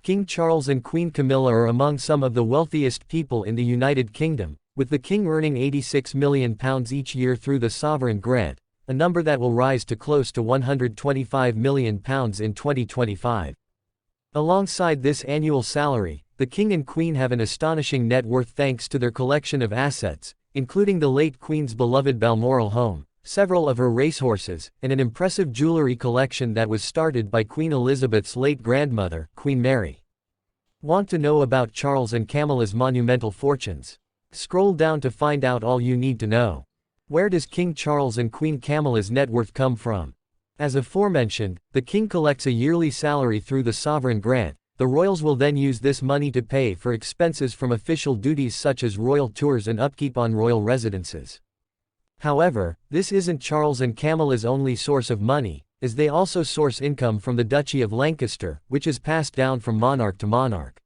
King Charles and Queen Camilla are among some of the wealthiest people in the United Kingdom, with the King earning £86 million each year through the sovereign grant, a number that will rise to close to £125 million in 2025. Alongside this annual salary, the King and Queen have an astonishing net worth thanks to their collection of assets, including the late Queen's beloved Balmoral home, several of her racehorses, and an impressive jewelry collection that was started by Queen Elizabeth's late grandmother, Queen Mary. Want to know about Charles and Camilla's monumental fortunes? Scroll down to find out all you need to know. Where does King Charles and Queen Camilla's net worth come from? As aforementioned, the King collects a yearly salary through the sovereign grant. The royals will then use this money to pay for expenses from official duties such as royal tours and upkeep on royal residences. However, this isn't Charles and Camilla's only source of money, as they also source income from the Duchy of Lancaster, which is passed down from monarch to monarch.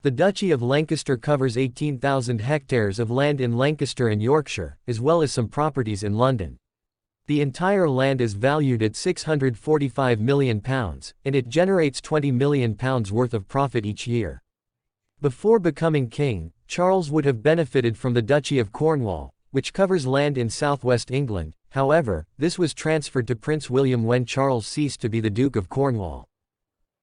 The Duchy of Lancaster covers 18,000 hectares of land in Lancaster and Yorkshire, as well as some properties in London. The entire land is valued at £645 million, and it generates £20 million worth of profit each year. Before becoming king, Charles would have benefited from the Duchy of Cornwall, which covers land in southwest England. However, this was transferred to Prince William when Charles ceased to be the Duke of Cornwall.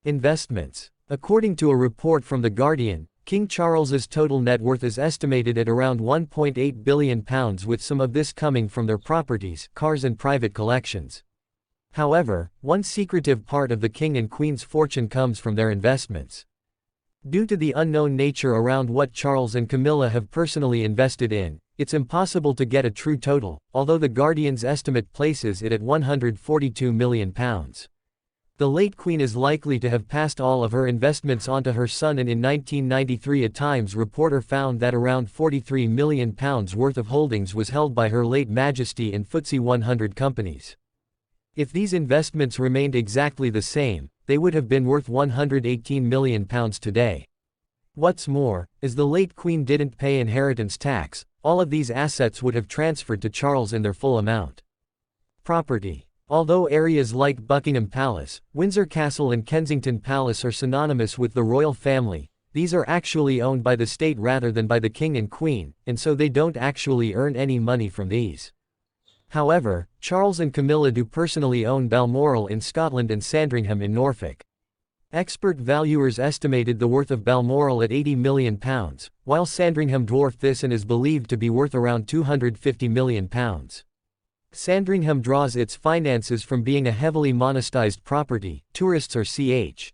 Investments. According to a report from The Guardian, King Charles's total net worth is estimated at around £1.8 billion, with some of this coming from their properties, cars and private collections. However, one secretive part of the King and Queen's fortune comes from their investments. Due to the unknown nature around what Charles and Camilla have personally invested in, it's impossible to get a true total, although The Guardian's estimate places it at £142 million. The late Queen is likely to have passed all of her investments onto her son, and in 1993 a Times reporter found that around £43 million worth of holdings was held by Her late Majesty in FTSE 100 companies. If these investments remained exactly the same, they would have been worth £118 million today. What's more, as the late Queen didn't pay inheritance tax, all of these assets would have transferred to Charles in their full amount. Property. Although areas like Buckingham Palace, Windsor Castle and Kensington Palace are synonymous with the royal family, these are actually owned by the state rather than by the King and Queen, and so they don't actually earn any money from these. However, Charles and Camilla do personally own Balmoral in Scotland and Sandringham in Norfolk. Expert valuers estimated the worth of Balmoral at £80 million, while Sandringham dwarfed this and is believed to be worth around £250 million. Sandringham draws its finances from being a heavily monetized property. Tourists are ch.